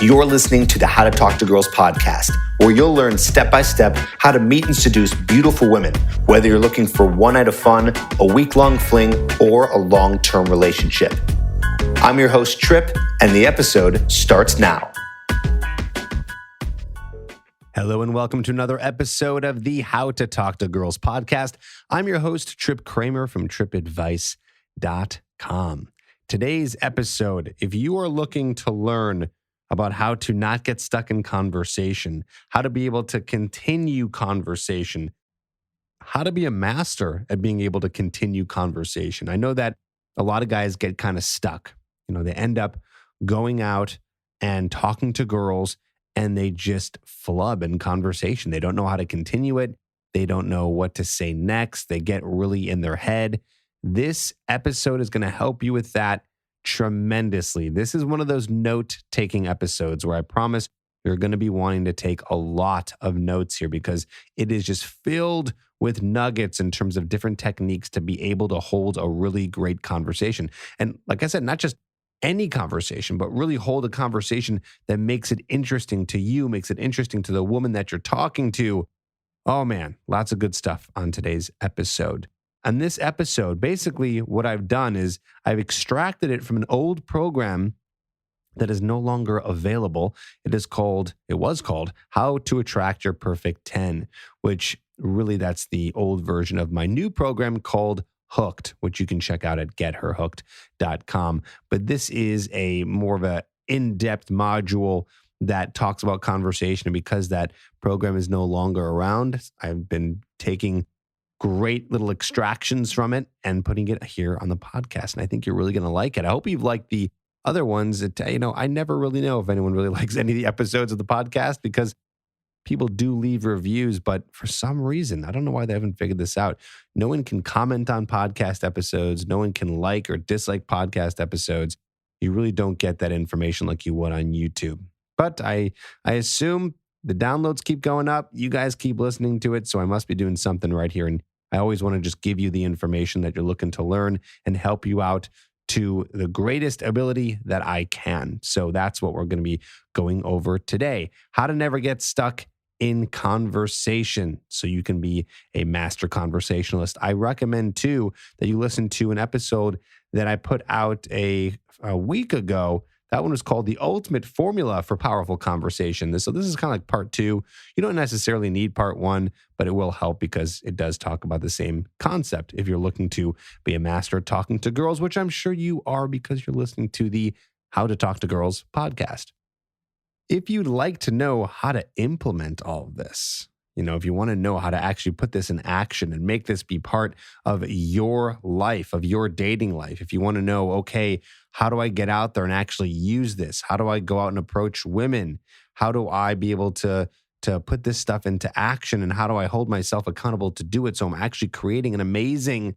You're listening to the How to Talk to Girls podcast, where you'll learn step-by-step how to meet and seduce beautiful women, whether you're looking for one night of fun, a week-long fling, or a long-term relationship. I'm your host, Trip, and the episode starts now. Hello and welcome to another episode of the How to Talk to Girls podcast. I'm your host, Trip Kramer from tripadvice.com. Today's episode, if you are looking to learn about how to not get stuck in conversation, how to be able to continue conversation, how to be a master at being able to continue conversation. I know that a lot of guys get kind of stuck. They end up going out and talking to girls and they just flub in conversation. They don't know how to continue it. They don't know what to say next. They get really in their head. This episode is going to help you with that tremendously. This is one of those note-taking episodes where I promise you're going to be wanting to take a lot of notes here because it is just filled with nuggets in terms of different techniques to be able to hold a really great conversation. And like I said, not just any conversation, but really hold a conversation that makes it interesting to you, makes it interesting to the woman that you're talking to. Oh man, lots of good stuff on today's episode. On this episode, basically what I've done is I've extracted it from an old program that is no longer available. It was called How to Attract Your Perfect 10, which really that's the old version of my new program called Hooked, which you can check out at getherhooked.com. But this is a more of a in-depth module that talks about conversation. And because that program is no longer around, I've been taking great little extractions from it and putting it here on the podcast. And I think you're really going to like it. I hope you've liked the other ones. I never really know if anyone really likes any of the episodes of the podcast because people do leave reviews, but for some reason, I don't know why they haven't figured this out. No one can comment on podcast episodes. No one can like or dislike podcast episodes. You really don't get that information like you would on YouTube. But I assume the downloads keep going up. You guys keep listening to it, so I must be doing something right here. And I always want to just give you the information that you're looking to learn and help you out to the greatest ability that I can. So that's what we're going to be going over today. How to never get stuck in conversation so you can be a master conversationalist. I recommend too that you listen to an episode that I put out a week ago. That one was called The Ultimate Formula for Powerful Conversation. So this is kind of like part 2. You don't necessarily need part 1, but it will help because it does talk about the same concept if you're looking to be a master at talking to girls, which I'm sure you are because you're listening to the How to Talk to Girls podcast. If you'd like to know how to implement all of this, if you want to know how to actually put this in action and make this be part of your life, of your dating life, if you want to know, okay, how do I get out there and actually use this? How do I go out and approach women? How do I be able to put this stuff into action? And how do I hold myself accountable to do it so I'm actually creating an amazing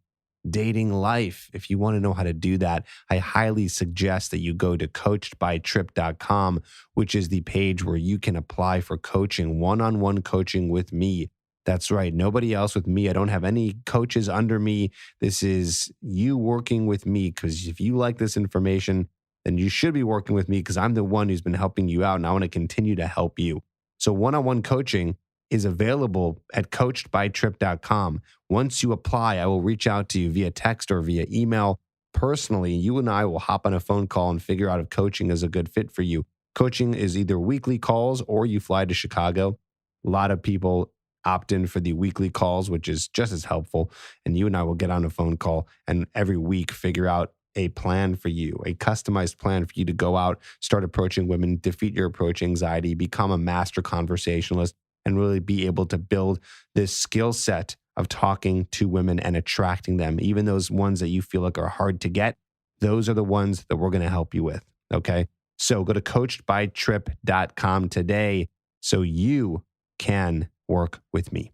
dating life? If you want to know how to do that, I highly suggest that you go to coachedbytrip.com, which is the page where you can apply for coaching, one-on-one coaching with me. That's right. Nobody else with me. I don't have any coaches under me. This is you working with me because if you like this information, then you should be working with me because I'm the one who's been helping you out and I want to continue to help you. So one-on-one coaching is available at coachedbytrip.com. Once you apply, I will reach out to you via text or via email personally. You and I will hop on a phone call and figure out if coaching is a good fit for you. Coaching is either weekly calls or you fly to Chicago. A lot of people opt in for the weekly calls, which is just as helpful. And you and I will get on a phone call and every week figure out a plan for you, a customized plan for you to go out, start approaching women, defeat your approach anxiety, become a master conversationalist, and really be able to build this skill set of talking to women and attracting them. Even those ones that you feel like are hard to get, those are the ones that we're going to help you with, okay? So go to coachedbytrip.com today so you can work with me.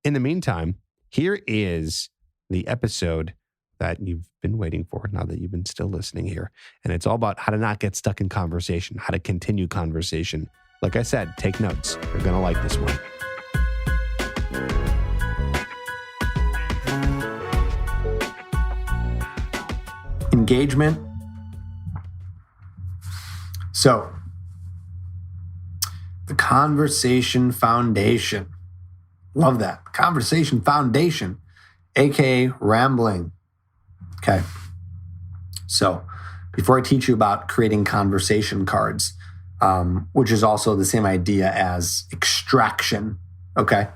In the meantime, here is the episode that you've been waiting for now that you've been still listening here. And it's all about how to not get stuck in conversation, how to continue conversation. Like I said, take notes. You're going to like this one. Engagement. So The conversation foundation. Love that. Conversation foundation, aka rambling. Okay. So before I teach you about creating conversation cards, which is also the same idea as extraction, okay?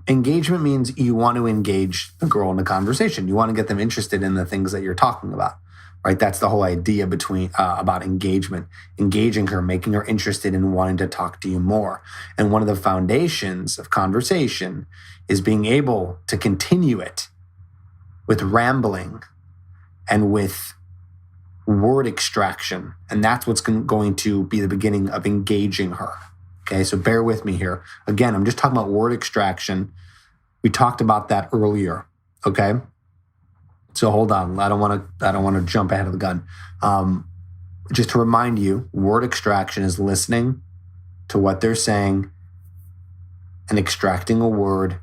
Engagement means you want to engage the girl in a conversation. You want to get them interested in the things that you're talking about, right? That's the whole idea about engagement, engaging her, making her interested in wanting to talk to you more. And one of the foundations of conversation is being able to continue it with rambling and with word extraction. And that's what's going to be the beginning of engaging her. Okay, so bear with me here. Again, I'm just talking about word extraction. We talked about that earlier. Okay, so hold on. I don't want to jump ahead of the gun. Just to remind you, word extraction is listening to what they're saying and extracting a word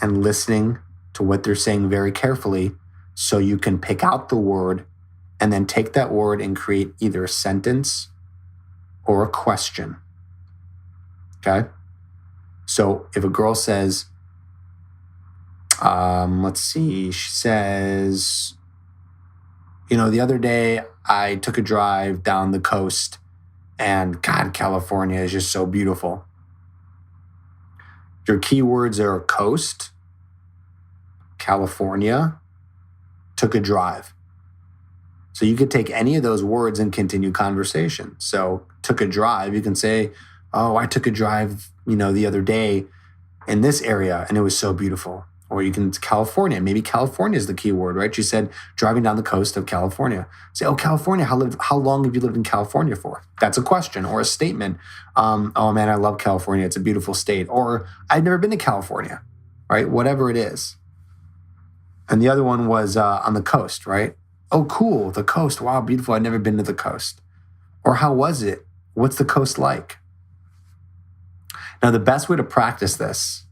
and listening to what they're saying very carefully so you can pick out the word and then take that word and create either a sentence or a question. Okay? So if a girl says, let's see, she says, the other day I took a drive down the coast and God, California is just so beautiful. Your keywords are coast, California, took a drive. So you could take any of those words and continue conversation. So took a drive, you can say, oh, I took a drive, the other day in this area and it was so beautiful. Or you can, California, maybe California is the key word, right? You said driving down the coast of California. Say, oh, California, how long have you lived in California for? That's a question or a statement. Oh man, I love California. It's a beautiful state. Or I've never been to California, right? Whatever it is. And the other one was on the coast, right? Oh, cool, the coast. Wow, beautiful. I've never been to the coast. Or how was it? What's the coast like? Now, the best way to practice this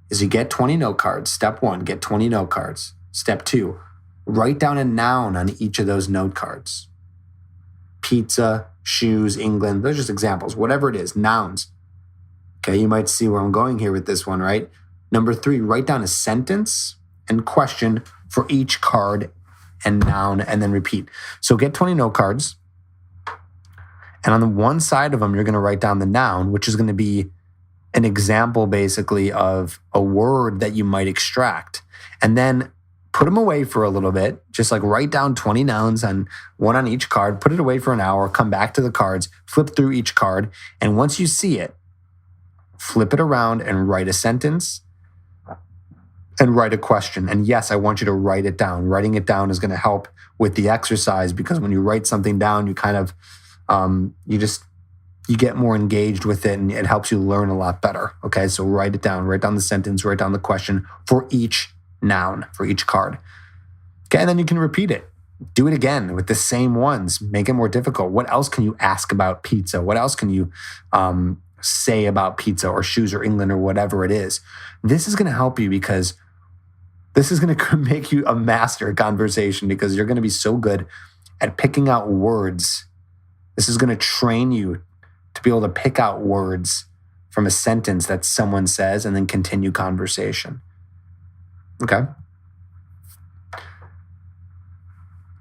is you get 20 note cards. Step 1, get 20 note cards. Step 2, write down a noun on each of those note cards. Pizza, shoes, England. Those are just examples. Whatever it is, nouns. Okay, you might see where I'm going here with this one, right? Number 3, write down a sentence and question for each card and noun, and then repeat. So get 20 note cards. And on the one side of them, you're going to write down the noun, which is going to be an example basically of a word that you might extract. And then put them away for a little bit. Just like write down 20 nouns on one on each card, put it away for an hour, come back to the cards, flip through each card. And once you see it, flip it around and write a sentence and write a question. And yes, I want you to write it down. Writing it down is going to help with the exercise because when you write something down, you kind of, you get more engaged with it and it helps you learn a lot better. Okay, so write it down. Write down the sentence, write down the question for each noun, for each card. Okay, and then you can repeat it. Do it again with the same ones. Make it more difficult. What else can you ask about pizza? What else can you say about pizza or shoes or England or whatever it is? This is going to help you because this is going to make you a master at conversation because you're going to be so good at picking out words. This is going to train you to be able to pick out words from a sentence that someone says and then continue conversation. Okay?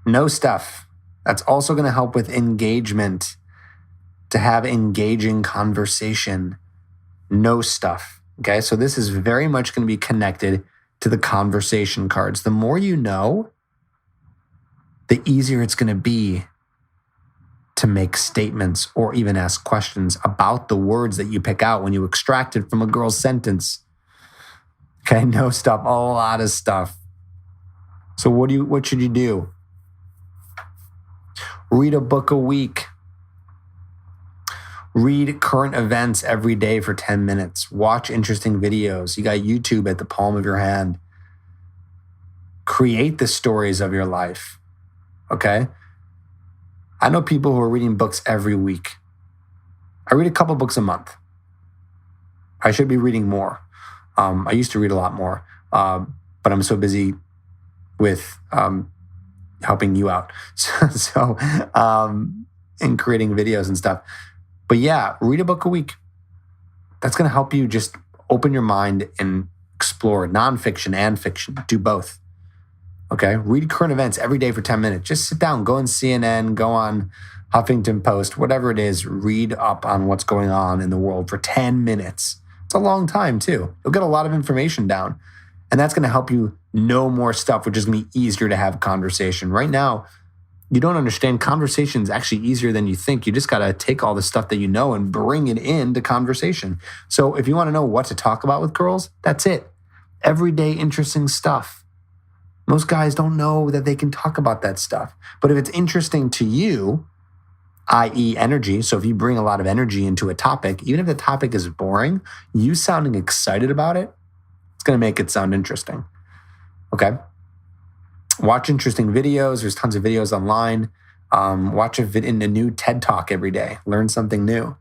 Know stuff. That's also going to help with engagement. To have engaging conversation. Know stuff. Okay? So this is very much going to be connected to the conversation cards. The more you know, the easier it's going to be to make statements or even ask questions about the words that you pick out when you extract it from a girl's sentence. Okay, know stuff, a lot of stuff. So what should you do? Read a book a week. Read current events every day for 10 minutes. Watch interesting videos. You got YouTube at the palm of your hand. Create the stories of your life. Okay? I know people who are reading books every week. I read a couple books a month. I should be reading more. I used to read a lot more, but I'm so busy with helping you out. So and creating videos and stuff. But yeah, read a book a week. That's going to help you just open your mind and explore nonfiction and fiction. Do both. Okay? Read current events every day for 10 minutes. Just sit down, go on CNN, go on Huffington Post, whatever it is, read up on what's going on in the world for 10 minutes. It's a long time too. You'll get a lot of information down. And that's going to help you know more stuff, which is going to be easier to have conversation. Right now, you don't understand conversation is actually easier than you think. You just got to take all the stuff that you know and bring it into conversation. So if you want to know what to talk about with girls, that's it. Everyday interesting stuff. Most guys don't know that they can talk about that stuff. But if it's interesting to you, i.e. energy, so if you bring a lot of energy into a topic, even if the topic is boring, you sounding excited about it, it's going to make it sound interesting. Okay? Watch interesting videos. There's tons of videos online. Watch a new TED Talk every day. Learn something new.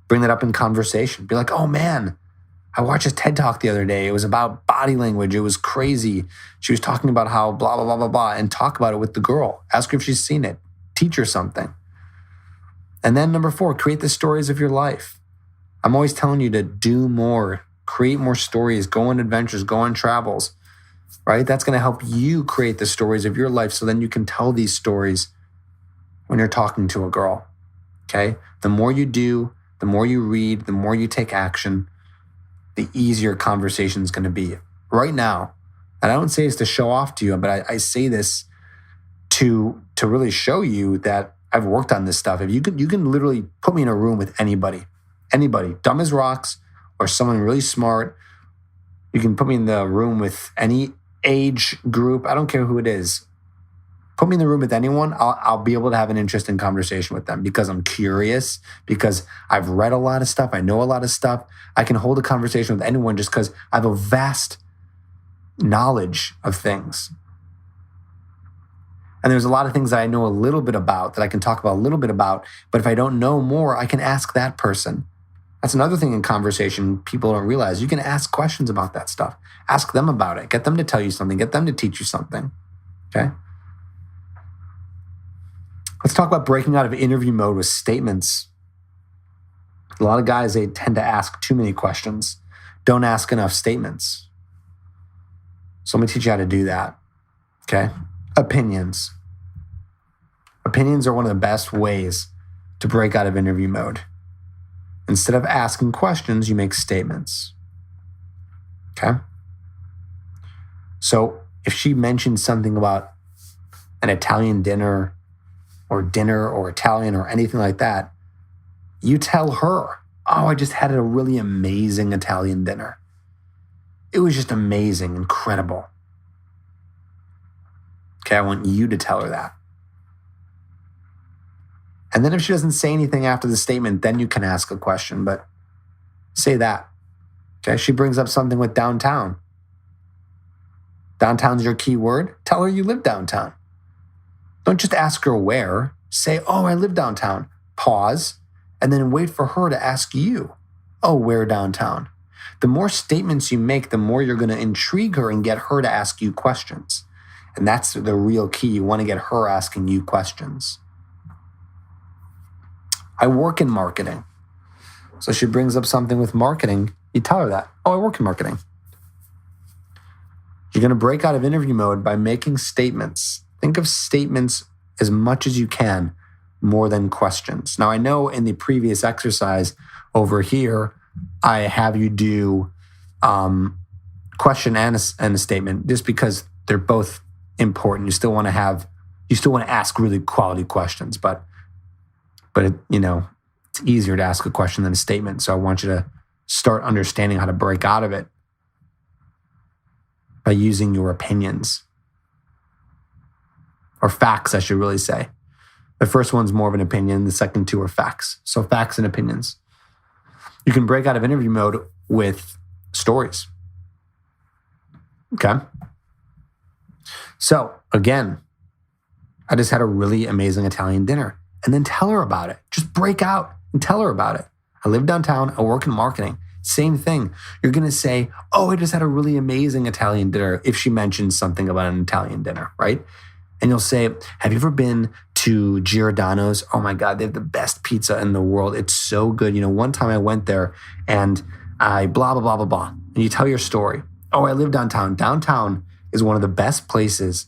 Bring that up in conversation. Be like, oh man, I watched a TED Talk the other day. It was about body language. It was crazy. She was talking about how blah, blah, blah, blah, blah, and talk about it with the girl. Ask her if she's seen it. Teach her something. And then number 4, create the stories of your life. I'm always telling you to do more, create more stories, go on adventures, go on travels, right? That's going to help you create the stories of your life so then you can tell these stories when you're talking to a girl, okay? The more you do, the more you read, the more you take action, the easier conversation is going to be. Right now, and I don't say this to show off to you, but I say this to really show you that I've worked on this stuff. If you can literally put me in a room with anybody, dumb as rocks or someone really smart. You can put me in the room with any age group. I don't care who it is. Put me in the room with anyone. I'll be able to have an interesting conversation with them because I'm curious, because I've read a lot of stuff. I know a lot of stuff. I can hold a conversation with anyone just because I have a vast knowledge of things. And there's a lot of things that I know a little bit about that I can talk about a little bit about. But if I don't know more, I can ask that person. That's another thing in conversation people don't realize. You can ask questions about that stuff. Ask them about it. Get them to tell you something. Get them to teach you something. Okay? Let's talk about breaking out of interview mode with statements. A lot of guys, they tend to ask too many questions. Don't ask enough statements. So let me teach you how to do that. Okay? Opinions. Opinions are one of the best ways to break out of interview mode. Instead of asking questions, you make statements. Okay? So if she mentions something about an Italian dinner or Italian or anything like that, you tell her, oh, I just had a really amazing Italian dinner. It was just amazing, incredible. Okay, I want you to tell her that. And then if she doesn't say anything after the statement, then you can ask a question, but say that. Okay, she brings up something with downtown. Downtown's your key word. Tell her you live downtown. Don't just ask her where. Say, oh, I live downtown. Pause, and then wait for her to ask you, oh, where downtown? The more statements you make, the more you're going to intrigue her and get her to ask you questions. And that's the real key. You want to get her asking you questions. I work in marketing. So she brings up something with marketing. You tell her that. Oh, I work in marketing. You're going to break out of interview mode by making statements. Think of statements as much as you can, more than questions. Now, I know in the previous exercise over here, I have you do question and a statement just because they're both important. You still want to ask really quality questions, but it's easier to ask a question than a statement. So I want you to start understanding how to break out of it by using your opinions or facts, I should really say. The first one's more of an opinion. The second two are facts. So facts and opinions. You can break out of interview mode with stories. Okay. So again, I just had a really amazing Italian dinner. And then tell her about it. Just break out and tell her about it. I live downtown. I work in marketing. Same thing. You're going to say, oh, I just had a really amazing Italian dinner if she mentions something about an Italian dinner, right? And you'll say, have you ever been to Giordano's. Oh my God, they have the best pizza in the world. It's so good. One time I went there and I blah, blah, blah, blah, blah. And you tell your story. Oh, I live downtown. Downtown is one of the best places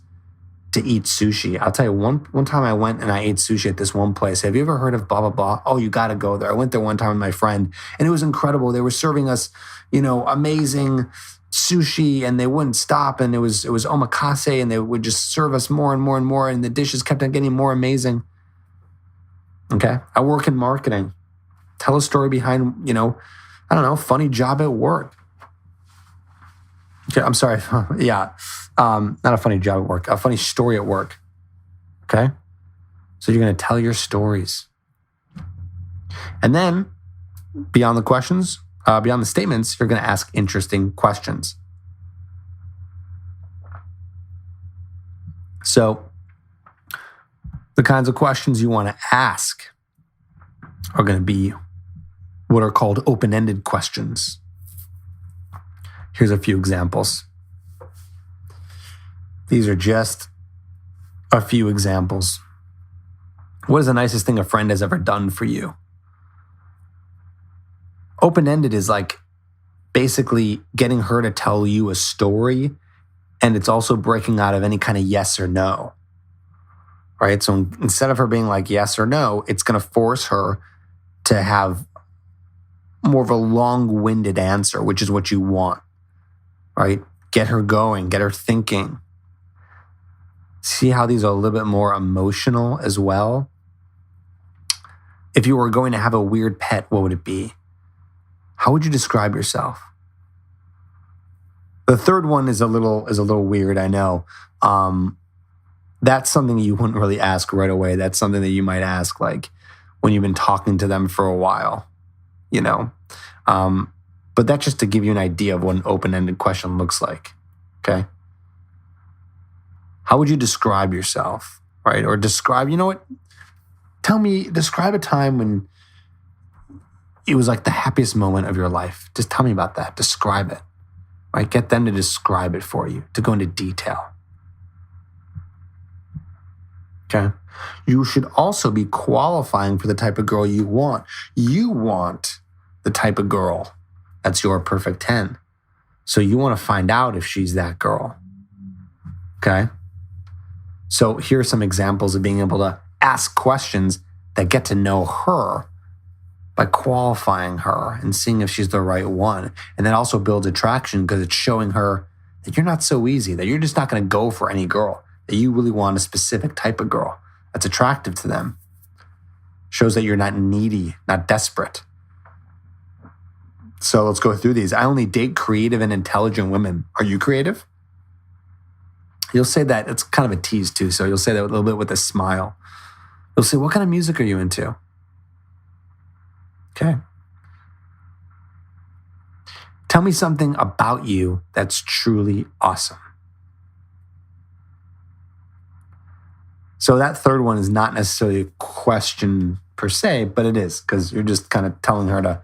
to eat sushi. I'll tell you, one time I went and I ate sushi at this one place. Have you ever heard of blah, blah, blah? Oh, you got to go there. I went there one time with my friend and it was incredible. They were serving us, amazing sushi and they wouldn't stop. And it was omakase and they would just serve us more and more and more. And the dishes kept on getting more amazing. Okay. I work in marketing. Tell a story behind, I don't know, funny job at work. Okay, I'm sorry. Yeah. Not a funny job at work, a funny story at work. Okay. So you're going to tell your stories. And then beyond the questions, beyond the statements, you're going to ask interesting questions. So the kinds of questions you want to ask are going to be what are called open-ended questions. Here's a few examples. These are just a few examples. What is the nicest thing a friend has ever done for you? Open-ended is like basically getting her to tell you a story, and it's also breaking out of any kind of yes or no. Right? So instead of her being like yes or no, it's going to force her to have more of a long-winded answer, which is what you want. Right? Get her going, get her thinking. See how these are a little bit more emotional as well? If you were going to have a weird pet, what would it be? How would you describe yourself? The third one is a little weird, I know. That's something you wouldn't really ask right away. That's something that you might ask like when you've been talking to them for a while, But that's just to give you an idea of what an open-ended question looks like, okay? How would you describe yourself, right? Or describe, describe a time when it was like the happiest moment of your life. Just tell me about that. Describe it, right? Get them to describe it for you, to go into detail. Okay? You should also be qualifying for the type of girl you want. You want the type of girl that's your perfect 10. So you want to find out if she's that girl. Okay? So here are some examples of being able to ask questions that get to know her by qualifying her and seeing if she's the right one. And then also builds attraction because it's showing her that you're not so easy, that you're just not going to go for any girl, that you really want a specific type of girl that's attractive to them. Shows that you're not needy, not desperate. So let's go through these. I only date creative and intelligent women. Are you creative? You'll say that. It's kind of a tease too. So you'll say that a little bit with a smile. You'll say, what kind of music are you into? Okay. Tell me something about you that's truly awesome. So that third one is not necessarily a question per se, but it is because you're just kind of telling her to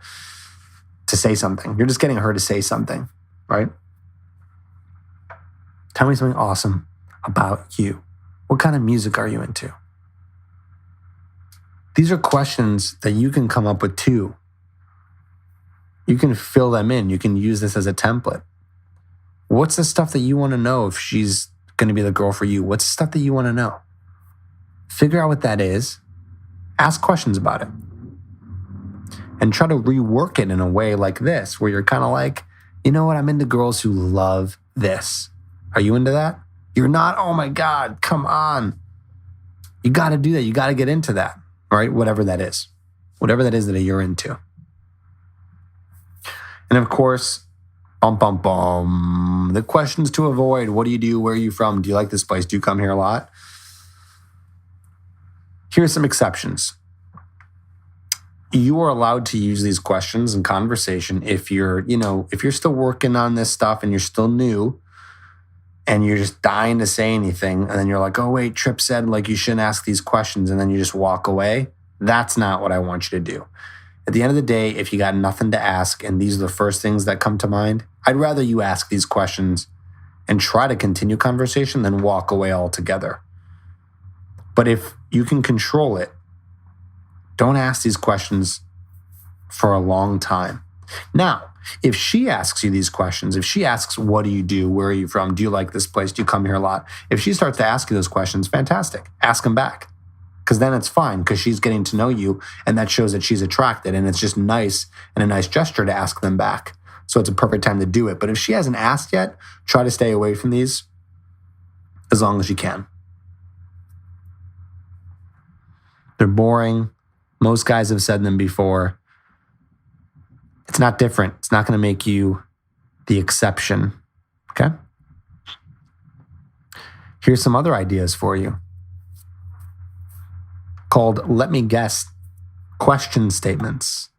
say something. You're just getting her to say something, right? Tell me something awesome about you. What kind of music are you into? These are questions that you can come up with too. You can fill them in. You can use this as a template. What's the stuff that you want to know if she's going to be the girl for you? What's the stuff that you want to know? Figure out what that is. Ask questions about it. And try to rework it in a way like this, where you're kind of like, you know what? I'm into girls who love this. Are you into that? You're not? Oh my God, come on. You got to do that. You got to get into that, right? Whatever that is. Whatever that is that you're into. And of course, the questions to avoid. What do you do? Where are you from? Do you like this place? Do you come here a lot? Here's some exceptions. You are allowed to use these questions in conversation if you're still working on this stuff and you're still new and you're just dying to say anything. And then you're like, oh wait, Tripp said like you shouldn't ask these questions. And then you just walk away. That's not what I want you to do. At the end of the day, if you got nothing to ask and these are the first things that come to mind, I'd rather you ask these questions and try to continue conversation than walk away altogether. But if you can control it. Don't ask these questions for a long time. Now, if she asks you these questions, if she asks, what do you do? Where are you from? Do you like this place? Do you come here a lot? If she starts to ask you those questions, fantastic. Ask them back. Because then it's fine, because she's getting to know you, and that shows that she's attracted, and it's just nice and a nice gesture to ask them back. So it's a perfect time to do it. But if she hasn't asked yet, try to stay away from these as long as you can. They're boring. Most guys have said them before. It's not different. It's not going to make you the exception. Okay? Here's some other ideas for you called, let me guess, question statements.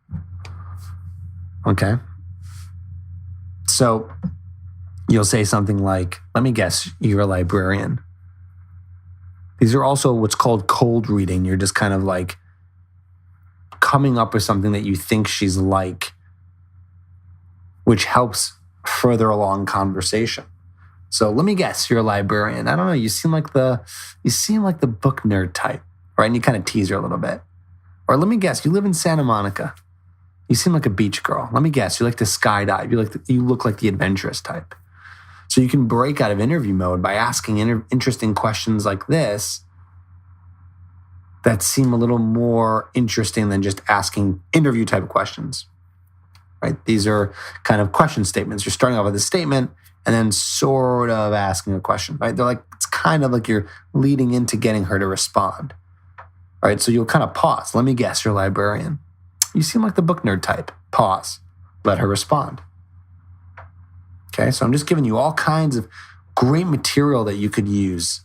Okay? So you'll say something like, let me guess, you're a librarian. These are also what's called cold reading. You're just kind of like coming up with something that you think she's like, which helps further along conversation. So let me guess, you're a librarian. I don't know, you seem like the book nerd type, right? And you kind of tease her a little bit. Or let me guess, you live in Santa Monica. You seem like a beach girl. Let me guess, you like to skydive. You look like the adventurous type. So you can break out of interview mode by asking interesting questions like this that seem a little more interesting than just asking interview type of questions. Right? These are kind of question statements. You're starting off with a statement and then sort of asking a question, right? They're like, it's kind of like you're leading into getting her to respond, right? So you'll kind of pause. Let me guess, you're a librarian. You seem like the book nerd type. Pause. Let her respond. Okay, so I'm just giving you all kinds of great material that you could use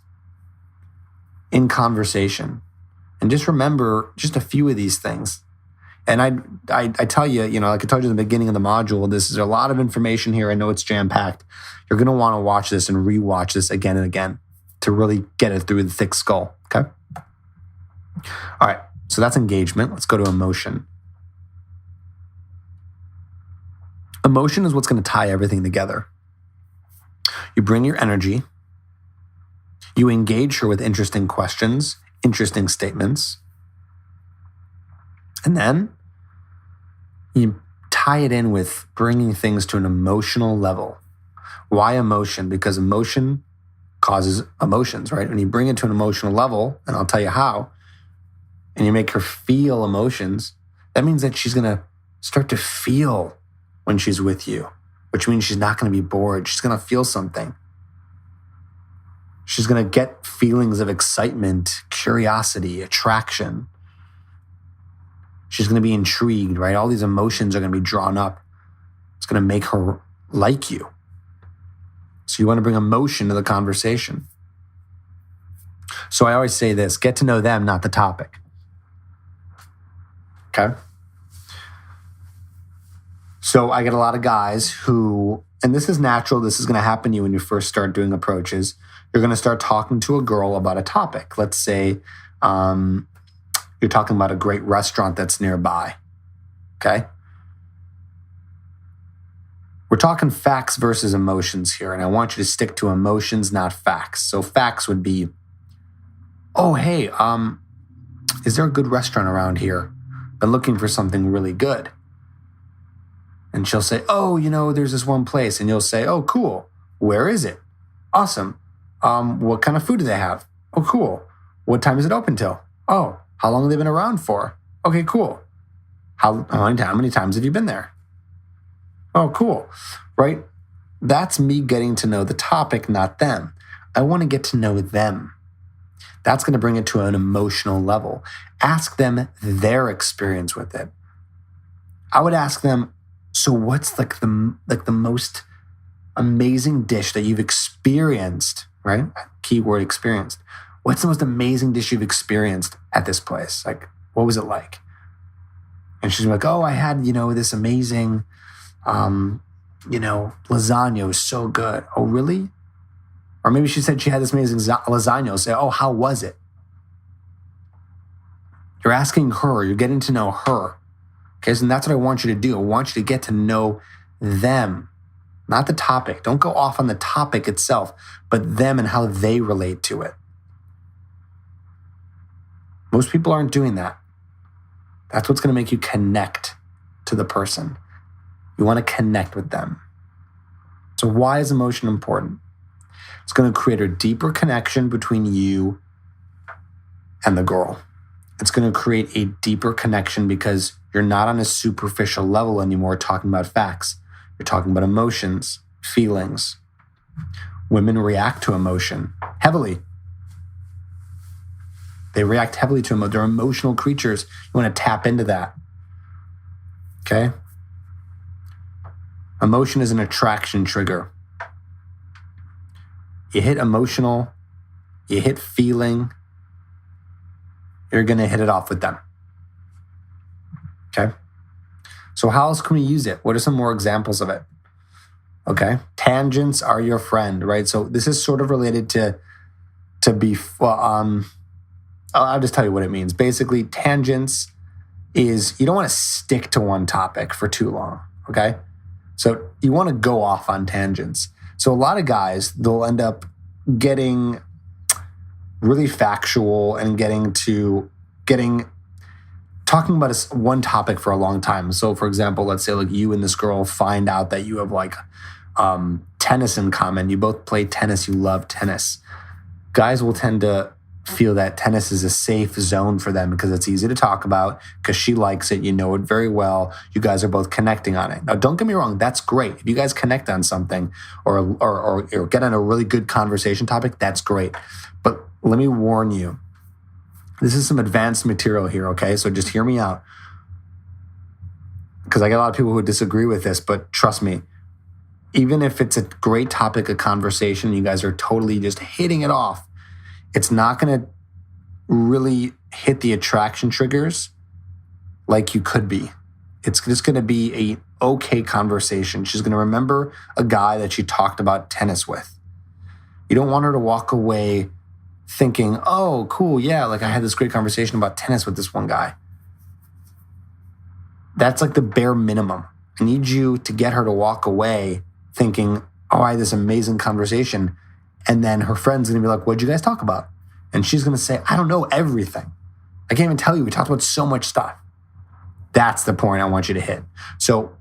in conversation. And just remember just a few of these things. And I tell you, like I told you in the beginning of the module, this is a lot of information here. I know it's jam-packed. You're going to want to watch this and rewatch this again and again to really get it through the thick skull, okay? All right, so that's engagement. Let's go to emotion. Emotion is what's going to tie everything together. You bring your energy. You engage her with interesting questions, interesting statements. And then you tie it in with bringing things to an emotional level. Why emotion? Because emotion causes emotions, right? When you bring it to an emotional level, and I'll tell you how, and you make her feel emotions, that means that she's going to start to feel when she's with you, which means she's not going to be bored. She's going to feel something. She's going to get feelings of excitement, curiosity, attraction. She's going to be intrigued, right? All these emotions are going to be drawn up. It's going to make her like you. So you want to bring emotion to the conversation. So I always say this, get to know them, not the topic. Okay? So I get a lot of guys who, and this is natural, this is going to happen to you when you first start doing approaches. You're going to start talking to a girl about a topic. Let's say, you're talking about a great restaurant that's nearby, okay? We're talking facts versus emotions here, and I want you to stick to emotions, not facts. So facts would be, oh, hey, is there a good restaurant around here? Been looking for something really good. And she'll say, oh, there's this one place. And you'll say, oh, cool. Where is it? Awesome. What kind of food do they have? Oh, cool. What time is it open till? Oh, how long have they been around for? Okay, cool. How many times have you been there? Oh, cool. Right? That's me getting to know the topic, not them. I want to get to know them. That's going to bring it to an emotional level. Ask them their experience with it. I would ask them, so what's like the most amazing dish that you've experienced, right? Keyword experienced. What's the most amazing dish you've experienced at this place? Like, what was it like? And she's like, oh, I had, this amazing, lasagna. It was so good. Oh, really? Or maybe she said she had this amazing lasagna. Say, oh, how was it? You're asking her. You're getting to know her. Okay, so that's what I want you to do. I want you to get to know them, not the topic. Don't go off on the topic itself, but them and how they relate to it. Most people aren't doing that. That's what's going to make you connect to the person. You want to connect with them. So why is emotion important? It's going to create a deeper connection between you and the girl. It's going to create a deeper connection because you're not on a superficial level anymore talking about facts. You're talking about emotions, feelings. Women react to emotion heavily. They react heavily to emotion. They're emotional creatures. You want to tap into that. Okay? Emotion is an attraction trigger. You hit emotional, you hit feeling, you're going to hit it off with them. Okay? So how else can we use it? What are some more examples of it? Okay? Tangents are your friend, right? So this is sort of related to I'll just tell you what it means. Basically, tangents is you don't want to stick to one topic for too long, okay? So you want to go off on tangents. So a lot of guys, they'll end up getting really factual and talking about one topic for a long time. So for example, let's say like you and this girl find out that you have like tennis in common. You both play tennis. You love tennis. Guys will tend to feel that tennis is a safe zone for them because it's easy to talk about, because she likes it, you know it very well, you guys are both connecting on it. Now, don't get me wrong, that's great. If you guys connect on something or get on a really good conversation topic, that's great. But let me warn you, this is some advanced material here, okay? So just hear me out. Because I get a lot of people who disagree with this, but trust me, even if it's a great topic of conversation, you guys are totally just hitting it off, it's not going to really hit the attraction triggers like you could be. It's just going to be a okay conversation. She's going to remember a guy that she talked about tennis with. You don't want her to walk away thinking, oh, cool, yeah, like I had this great conversation about tennis with this one guy. That's like the bare minimum. I need you to get her to walk away thinking, oh, I had this amazing conversation. And then her friend's going to be like, what'd you guys talk about? And she's going to say, I don't know everything. I can't even tell you. We talked about so much stuff. That's the point I want you to hit. So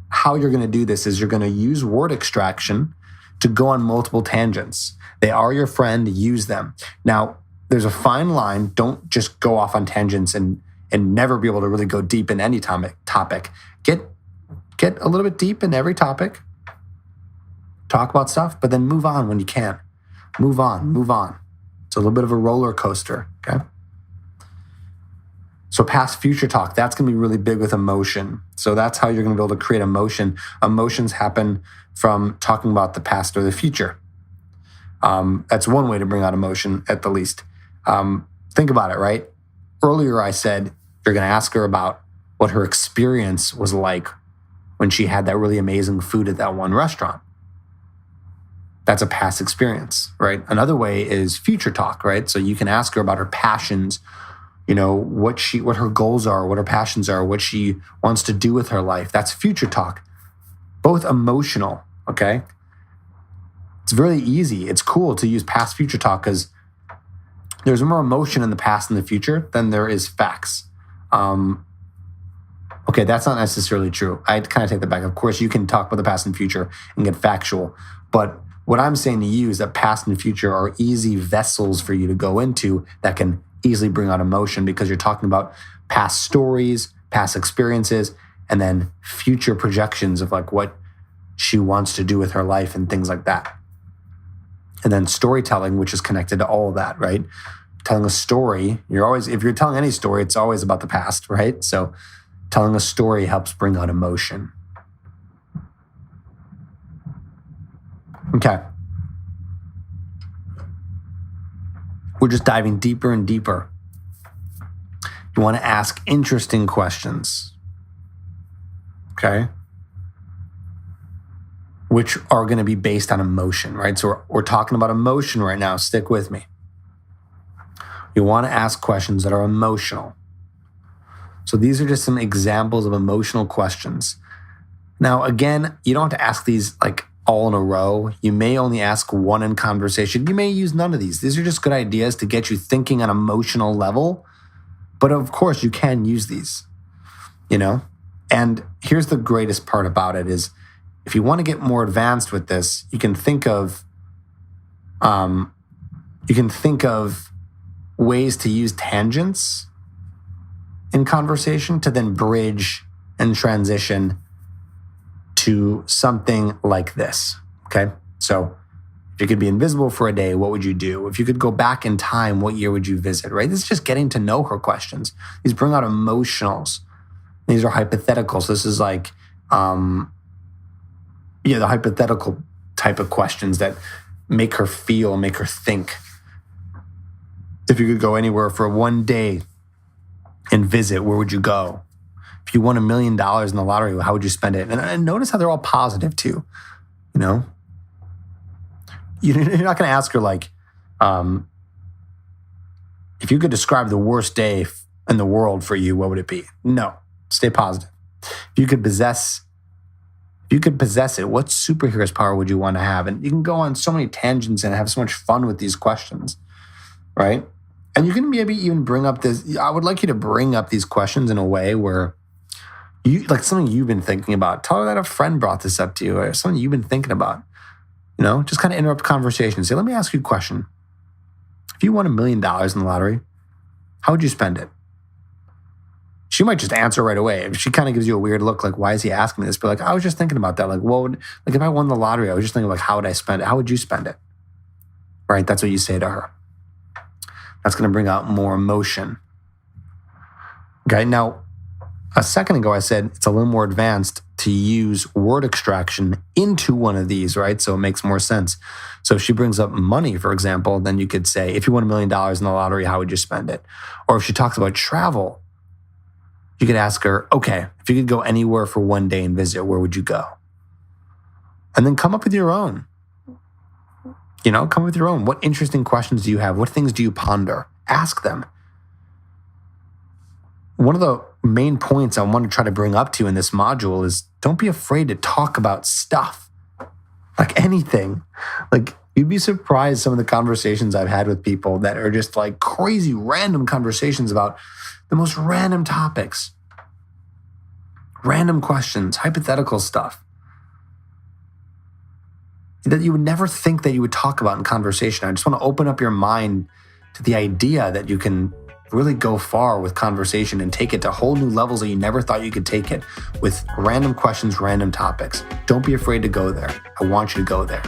how you're going to do this is you're going to use word extraction to go on multiple tangents. They are your friend. Use them. Now, there's a fine line. Don't just go off on tangents and never be able to really go deep in any topic. Get a little bit deep in every topic. Talk about stuff, but then move on when you can. Move on. It's a little bit of a roller coaster, okay? So past future talk, that's going to be really big with emotion. So that's how you're going to be able to create emotion. Emotions happen from talking about the past or the future. That's one way to bring out emotion at the least. Think about it, right? Earlier I said you're going to ask her about what her experience was like when she had that really amazing food at that one restaurant. That's a past experience, right? Another way is future talk, right? So you can ask her about her passions, what her goals are, what her passions are, what she wants to do with her life. That's future talk. Both emotional, okay? It's really easy. It's cool to use past future talk because there's more emotion in the past and the future than there is facts. Okay, that's not necessarily true. I kind of take that back. Of course, you can talk about the past and future and get factual, but what I'm saying to you is that past and future are easy vessels for you to go into that can easily bring out emotion because you're talking about past stories, past experiences, and then future projections of like what she wants to do with her life and things like that. And then storytelling, which is connected to all of that, right? Telling a story, if you're telling any story, it's always about the past, right? So telling a story helps bring out emotion. Okay. We're just diving deeper and deeper. You want to ask interesting questions. Okay. Which are going to be based on emotion, right? So we're talking about emotion right now. Stick with me. You want to ask questions that are emotional. So these are just some examples of emotional questions. Now, again, you don't have to ask these like all in a row. You may only ask one in conversation. You may use none of these. These are just good ideas to get you thinking on an emotional level. But of course, you can use these, you know? And here's the greatest part about it is if you want to get more advanced with this, you can think of ways to use tangents in conversation to then bridge and transition to something like this. Okay. So if you could be invisible for a day, what would you do? If you could go back in time, what year would you visit? Right. This is just getting to know her questions. These bring out emotionals. These are hypotheticals. This is like, the hypothetical type of questions that make her feel, make her think. If you could go anywhere for one day and visit, where would you go? If you won $1 million in the lottery, how would you spend it? And notice how they're all positive too. You know, you're not going to ask her like, if you could describe the worst day in the world for you, what would it be? No, stay positive. If you could possess it, what superhero's power would you want to have? And you can go on so many tangents and have so much fun with these questions, right? And you can maybe even bring up this. I would like you to bring up these questions in a way where you like something you've been thinking about. Tell her that a friend brought this up to you or something you've been thinking about. You know, just kind of interrupt conversation. Say, let me ask you a question. If you won $1 million in the lottery, how would you spend it? She might just answer right away. If she kind of gives you a weird look, like, why is he asking me this? But like, I was just thinking about that. Like, if I won the lottery, I was just thinking like, how would I spend it? How would you spend it? Right? That's what you say to her. That's going to bring out more emotion. Okay. Now, a second ago, I said it's a little more advanced to use word extraction into one of these, right? So it makes more sense. So if she brings up money, for example, then you could say, if you won $1 million in the lottery, how would you spend it? Or if she talks about travel, you could ask her, okay, if you could go anywhere for one day and visit, where would you go? And then come up with your own. You know, come up with your own. What interesting questions do you have? What things do you ponder? Ask them. One of the main points I want to try to bring up to you in this module is don't be afraid to talk about stuff. Like anything. Like you'd be surprised some of the conversations I've had with people that are just like crazy random conversations about the most random topics. Random questions, hypothetical stuff that you would never think that you would talk about in conversation. I just want to open up your mind to the idea that you can really go far with conversation and take it to whole new levels that you never thought you could take it with random questions, random topics. Don't be afraid to go there. I want you to go there.